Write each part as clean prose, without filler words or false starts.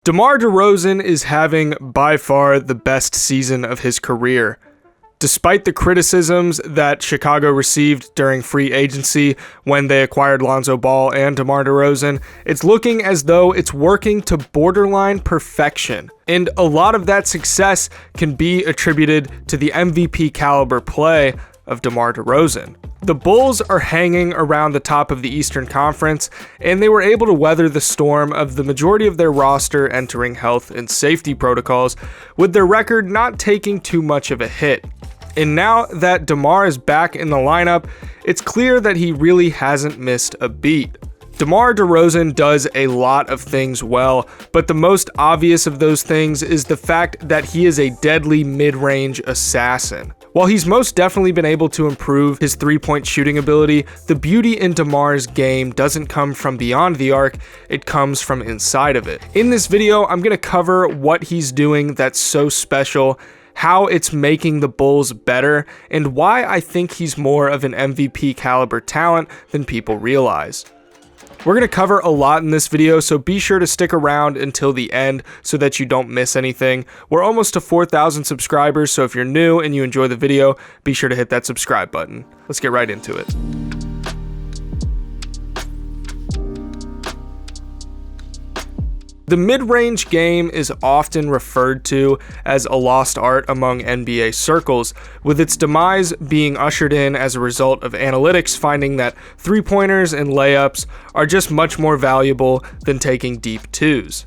DeMar DeRozan is having by far the best season of his career. Despite the criticisms that Chicago received during free agency when they acquired Lonzo Ball and DeMar DeRozan, it's looking as though it's working to borderline perfection. And a lot of that success can be attributed to the MVP caliber play of DeMar DeRozan. The Bulls are hanging around the top of the Eastern Conference, and they were able to weather the storm of the majority of their roster entering health and safety protocols, with their record not taking too much of a hit. And now that DeMar is back in the lineup, it's clear that he really hasn't missed a beat. DeMar DeRozan does a lot of things well, but the most obvious of those things is the fact that he is a deadly mid-range assassin. While he's most definitely been able to improve his three-point shooting ability, the beauty in DeMar's game doesn't come from beyond the arc, it comes from inside of it. In this video, I'm going to cover what he's doing that's so special, how it's making the Bulls better, and why I think he's more of an MVP caliber talent than people realize. We're going to cover a lot in this video, so be sure to stick around until the end so that you don't miss anything. We're almost to 4,000 subscribers, so if you're new and you enjoy the video, be sure to hit that subscribe button. Let's get right into it. The mid-range game is often referred to as a lost art among NBA circles, with its demise being ushered in as a result of analytics finding that three-pointers and layups are just much more valuable than taking deep twos.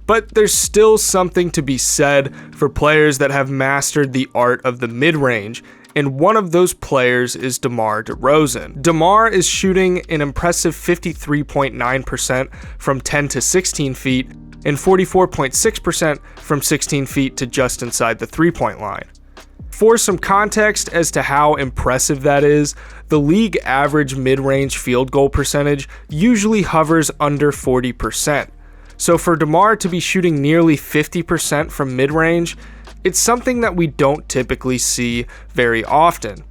But there's still something to be said for players that have mastered the art of the mid-range, and one of those players is DeMar DeRozan. DeMar is shooting an impressive 53.9% from 10 to 16 feet and 44.6% from 16 feet to just inside the three-point line. For some context as to how impressive that is, the league average mid-range field goal percentage usually hovers under 40%. So for DeMar to be shooting nearly 50% from mid-range, it's something that we don't typically see very often.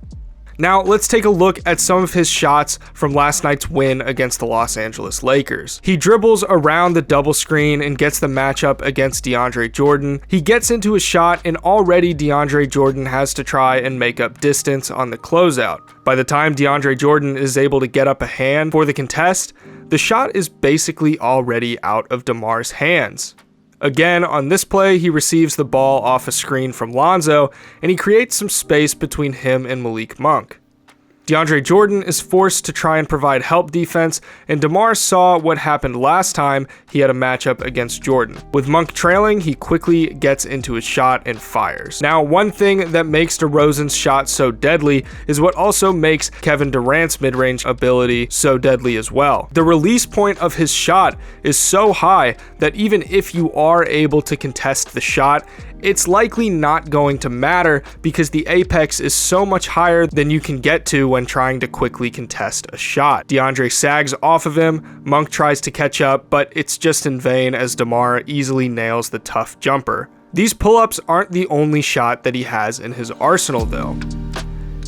Now, let's take a look at some of his shots from last night's win against the Los Angeles Lakers. He dribbles around the double screen and gets the matchup against DeAndre Jordan. He gets into a shot, and already DeAndre Jordan has to try and make up distance on the closeout. By the time DeAndre Jordan is able to get up a hand for the contest, the shot is basically already out of DeMar's hands. Again, on this play, he receives the ball off a screen from Lonzo, and he creates some space between him and Malik Monk. DeAndre Jordan is forced to try and provide help defense, and DeMar saw what happened last time he had a matchup against Jordan. With Monk trailing, he quickly gets into his shot and fires. Now, one thing that makes DeRozan's shot so deadly is what also makes Kevin Durant's mid-range ability so deadly as well. The release point of his shot is so high that even if you are able to contest the shot, it's likely not going to matter because the apex is so much higher than you can get to when trying to quickly contest a shot. DeAndre sags off of him, Monk tries to catch up, but it's just in vain as DeMar easily nails the tough jumper. These pull-ups aren't the only shot that he has in his arsenal though.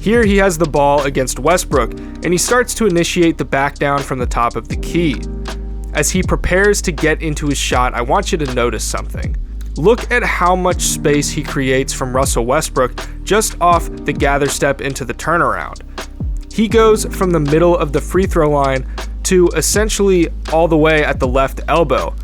Here he has the ball against Westbrook, and he starts to initiate the back down from the top of the key. As he prepares to get into his shot, I want you to notice something. Look at how much space he creates from Russell Westbrook just off the gather step into the turnaround. He goes from the middle of the free throw line to essentially all the way at the left elbow,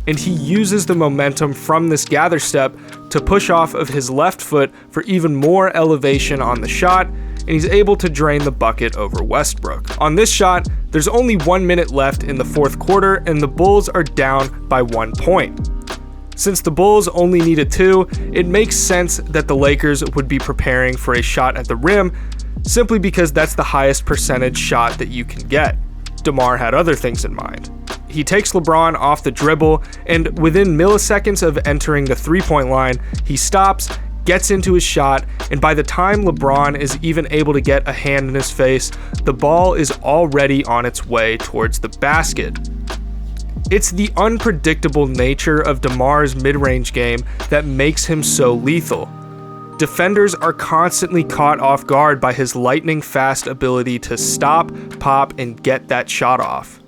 and he uses the momentum from this gather step to push off of his left foot for even more elevation on the shot, and he's able to drain the bucket over Westbrook. On this shot, there's only 1 minute left in the fourth quarter, and the Bulls are down by 1 point. Since the Bulls only needed 2, it makes sense that the Lakers would be preparing for a shot at the rim simply because that's the highest percentage shot that you can get. DeMar had other things in mind. He takes LeBron off the dribble, and within milliseconds of entering the three-point line, he stops, gets into his shot, and by the time LeBron is even able to get a hand in his face, the ball is already on its way towards the basket. It's the unpredictable nature of DeMar's mid-range game that makes him so lethal. Defenders are constantly caught off guard by his lightning-fast ability to stop, pop, and get that shot off.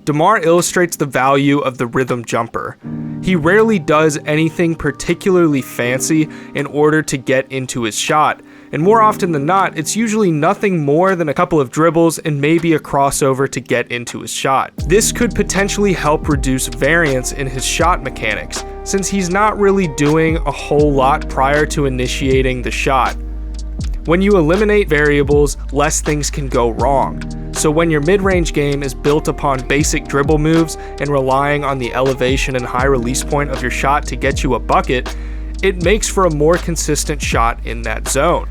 DeMar illustrates the value of the rhythm jumper. He rarely does anything particularly fancy in order to get into his shot, and more often than not, it's usually nothing more than a couple of dribbles and maybe a crossover to get into his shot. This could potentially help reduce variance in his shot mechanics, since he's not really doing a whole lot prior to initiating the shot. When you eliminate variables, less things can go wrong. So when your mid-range game is built upon basic dribble moves and relying on the elevation and high release point of your shot to get you a bucket, it makes for a more consistent shot in that zone.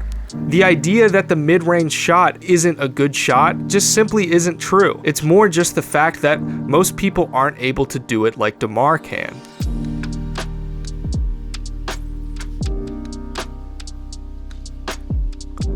The idea that the mid-range shot isn't a good shot just simply isn't true. It's more just the fact that most people aren't able to do it like DeMar can.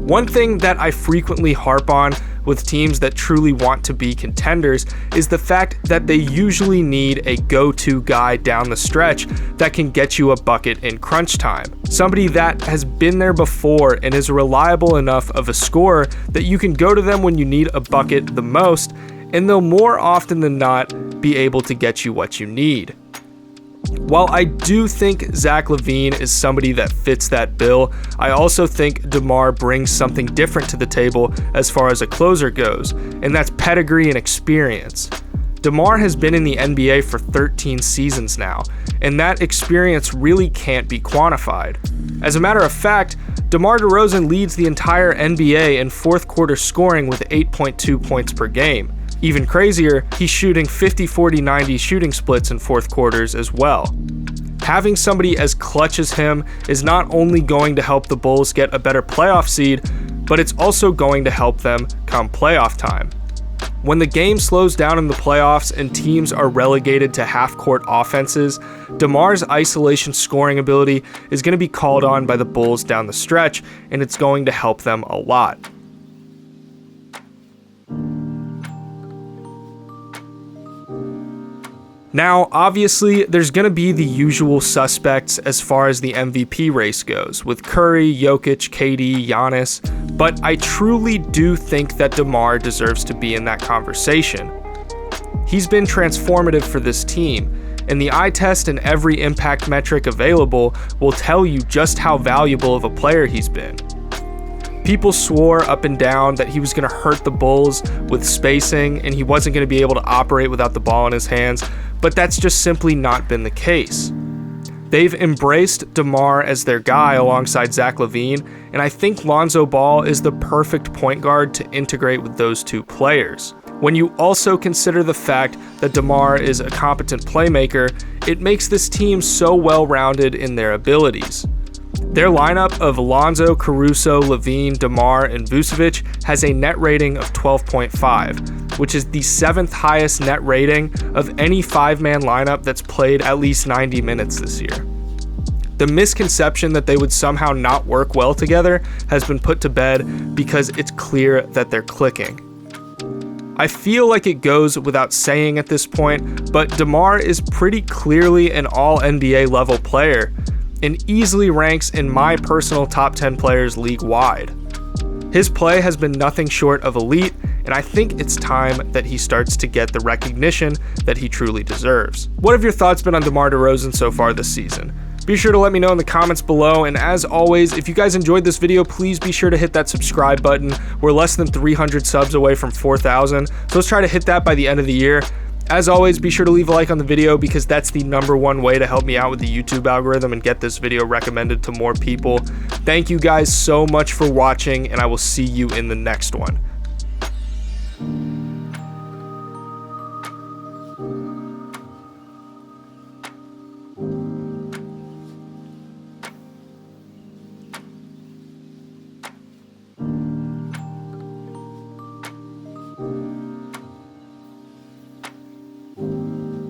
One thing that I frequently harp on with teams that truly want to be contenders is the fact that they usually need a go-to guy down the stretch that can get you a bucket in crunch time. Somebody that has been there before and is reliable enough of a scorer that you can go to them when you need a bucket the most, and they'll more often than not be able to get you what you need. While I do think Zach LaVine is somebody that fits that bill, I also think DeMar brings something different to the table as far as a closer goes, and that's pedigree and experience. DeMar has been in the NBA for 13 seasons now, and that experience really can't be quantified. As a matter of fact, DeMar DeRozan leads the entire NBA in fourth quarter scoring with 8.2 points per game. Even crazier, he's shooting 50-40-90 shooting splits in fourth quarters as well. Having somebody as clutch as him is not only going to help the Bulls get a better playoff seed, but it's also going to help them come playoff time. When the game slows down in the playoffs and teams are relegated to half-court offenses, DeMar's isolation scoring ability is going to be called on by the Bulls down the stretch, and it's going to help them a lot. Now, obviously, there's going to be the usual suspects as far as the MVP race goes, with Curry, Jokic, KD, Giannis, but I truly do think that DeMar deserves to be in that conversation. He's been transformative for this team, and the eye test and every impact metric available will tell you just how valuable of a player he's been. People swore up and down that he was going to hurt the Bulls with spacing and he wasn't going to be able to operate without the ball in his hands, but that's just simply not been the case. They've embraced DeMar as their guy alongside Zach LaVine, and I think Lonzo Ball is the perfect point guard to integrate with those two players. When you also consider the fact that DeMar is a competent playmaker, it makes this team so well-rounded in their abilities. Their lineup of Lonzo, Caruso, LaVine, DeMar, and Vucevic has a net rating of 12.5, which is the 7th highest net rating of any 5-man lineup that's played at least 90 minutes this year. The misconception that they would somehow not work well together has been put to bed because it's clear that they're clicking. I feel like it goes without saying at this point, but DeMar is pretty clearly an all-NBA level player, and easily ranks in my personal top 10 players league-wide. His play has been nothing short of elite, and I think it's time that he starts to get the recognition that he truly deserves. What have your thoughts been on DeMar DeRozan so far this season? Be sure to let me know in the comments below, and as always, if you guys enjoyed this video, please be sure to hit that subscribe button. We're less than 300 subs away from 4,000, so let's try to hit that by the end of the year. As always, be sure to leave a like on the video because that's the #1 way to help me out with the YouTube algorithm and get this video recommended to more people. Thank you guys so much for watching, and I will see you in the next one.